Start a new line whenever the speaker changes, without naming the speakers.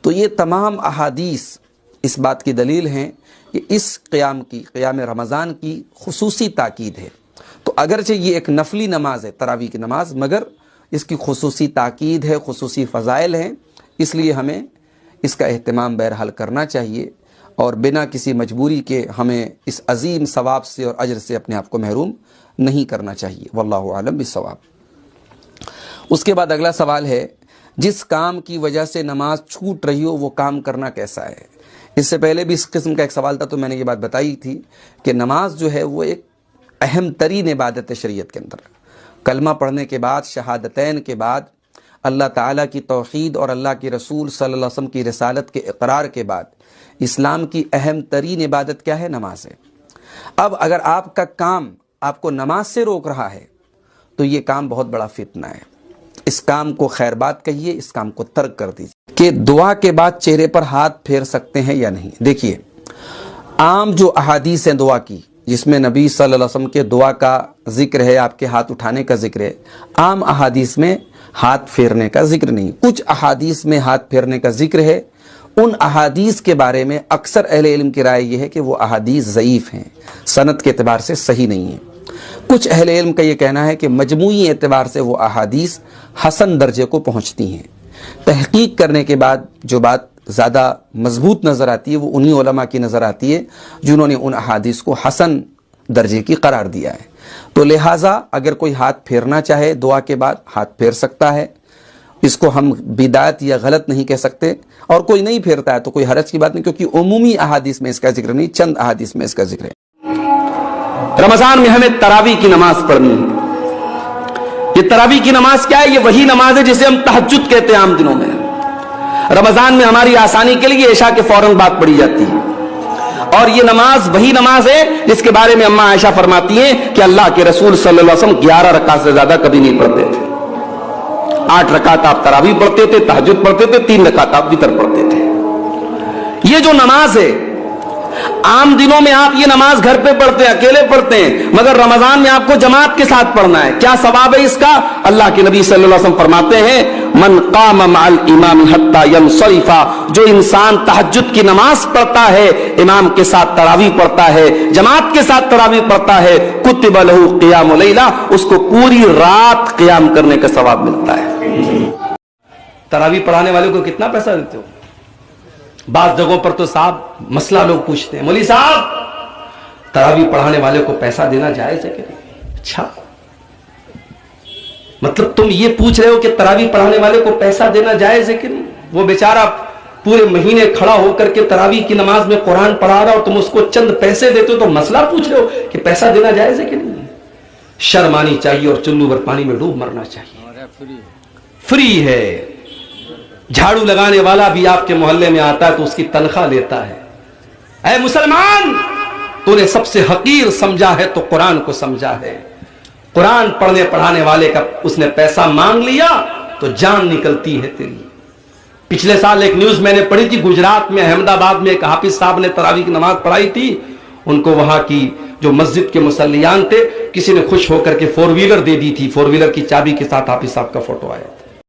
تو یہ تمام احادیث اس بات کی دلیل ہیں کہ اس قیام رمضان کی خصوصی تاکید ہے۔ تو اگرچہ یہ ایک نفلی نماز ہے تراویح کی نماز، مگر اس کی خصوصی تاکید ہے، خصوصی فضائل ہیں، اس لیے ہمیں اس کا اہتمام بہرحال کرنا چاہیے اور بنا کسی مجبوری کے ہمیں اس عظیم ثواب سے اور اجر سے اپنے آپ کو محروم نہیں کرنا چاہیے۔ واللہ اعلم بالصواب۔ اس کے بعد اگلا سوال ہے، جس کام کی وجہ سے نماز چھوٹ رہی ہو وہ کام کرنا کیسا ہے؟ اس سے پہلے بھی اس قسم کا ایک سوال تھا تو میں نے یہ بات بتائی تھی کہ نماز جو ہے وہ ایک اہم ترین عبادت ہے شریعت کے اندر۔ کلمہ پڑھنے کے بعد، شہادتین کے بعد، اللہ تعالیٰ کی توحید اور اللہ کے رسول صلی اللہ علیہ وسلم کی رسالت کے اقرار کے بعد اسلام کی اہم ترین عبادت کیا ہے؟ نماز ہے۔ اب اگر آپ کا کام آپ کو نماز سے روک رہا ہے تو یہ کام بہت بڑا فتنہ ہے۔ اس کام کو خیر بات کہیے، اس کام کو ترک کر دیجیے۔ کہ دعا کے بعد چہرے پر ہاتھ پھیر سکتے ہیں یا نہیں؟ دیکھیے، عام جو احادیث ہیں دعا کی، جس میں نبی صلی اللہ علیہ وسلم کے دعا کا ذکر ہے، آپ کے ہاتھ اٹھانے کا ذکر ہے، عام احادیث میں ہاتھ پھیرنے کا ذکر نہیں۔ کچھ احادیث میں ہاتھ پھیرنے کا ذکر ہے۔ ان احادیث کے بارے میں اکثر اہل علم کی رائے یہ ہے کہ وہ احادیث ضعیف ہیں، سند کے اعتبار سے صحیح نہیں ہیں۔ کچھ اہل علم کا یہ کہنا ہے کہ مجموعی اعتبار سے وہ احادیث حسن درجے کو پہنچتی ہیں۔ تحقیق کرنے کے بعد جو بات زیادہ مضبوط نظر آتی ہے وہ انہی علماء کی نظر آتی ہے جنہوں نے ان احادیث کو حسن درجے کی قرار دیا ہے۔ تو لہٰذا اگر کوئی ہاتھ پھیرنا چاہے دعا کے بعد ہاتھ پھیر سکتا ہے، اس کو ہم بدعت یا غلط نہیں کہہ سکتے، اور کوئی نہیں پھیرتا ہے تو کوئی حرج کی بات نہیں، کیونکہ عمومی احادیث میں اس کا ذکر نہیں، چند احادیث میں اس کا ذکر ہے۔
رمضان میں ہمیں تراویح کی نماز پڑھنی ہے۔ یہ تراویح کی نماز کیا ہے؟ یہ وہی نماز ہے جسے ہم تہجد کہتے ہیں عام دنوں میں۔ رمضان میں ہماری آسانی کے لیے عشاء کے فوراً بعد پڑھی جاتی ہے، اور یہ نماز وہی نماز ہے جس کے بارے میں اماں عائشہ فرماتی ہیں کہ اللہ کے رسول صلی اللہ علیہ وسلم 11 رکعت سے زیادہ کبھی نہیں پڑھتے تھے۔ 8 رکعت آپ تراویح پڑھتے تھے، تہجد پڑھتے تھے، 3 رکعت آپ وتر پڑھتے تھے۔ یہ جو نماز ہے، عام دنوں میں آپ یہ نماز گھر پہ پڑھتے ہیں، اکیلے پڑھتے ہیں، مگر رمضان میں آپ کو جماعت کے ساتھ پڑھنا ہے۔ کیا ثواب ہے اس کا؟ اللہ کے نبی صلی اللہ علیہ وسلم فرماتے ہیں، من قام مع الامام حتی ینصرف، جو انسان تہجد کی نماز پڑھتا ہے، امام کے ساتھ تراویح پڑھتا ہے، جماعت کے ساتھ تراویح پڑھتا ہے، کتب لہ قیام لیلہ، اس کو پوری رات قیام کرنے کا ثواب ملتا ہے۔ تراویح پڑھانے والے کو کتنا پیسہ دیتے ہو؟ بعض جگہوں پر تو صاحب مسئلہ لوگ پوچھتے ہیں، مولوی صاحب تراویح پڑھانے والے کو پیسہ دینا جائز ہے کہ نہیں؟ اچھا، مطلب تم یہ پوچھ رہے ہو کہ تراویح پڑھانے والے کو پیسہ دینا جائز ہے کہ نہیں؟ وہ بیچارہ پورے مہینے کھڑا ہو کر کے تراویح کی نماز میں قرآن پڑھا رہا اور تم اس کو چند پیسے دیتے ہو تو مسئلہ پوچھ رہے ہو کہ پیسہ دینا جائز ہے کہ نہیں؟ شرم آنی چاہیے اور چلو بھر پانی میں ڈوب مرنا چاہیے۔ فری ہے، جھاڑو لگانے والا بھی آپ کے محلے میں آتا ہے تو اس کی تنخواہ لیتا ہے۔ اے مسلمان، تو نے سب سے حقیر سمجھا ہے تو قرآن کو سمجھا ہے۔ قرآن پڑھنے پڑھانے والے کا اس نے پیسہ مانگ لیا تو جان نکلتی ہے تیری۔ پچھلے سال ایک نیوز میں نے پڑھی تھی، گجرات میں احمد آباد میں ایک حافظ صاحب نے تراویح کی نماز پڑھائی تھی، ان کو وہاں کی جو مسجد کے مصلیان تھے کسی نے خوش ہو کر کے 4 ویلر دے دی تھی، 4 ویلر کی چابی کے ساتھ حافظ صاحب کا فوٹو آیا۔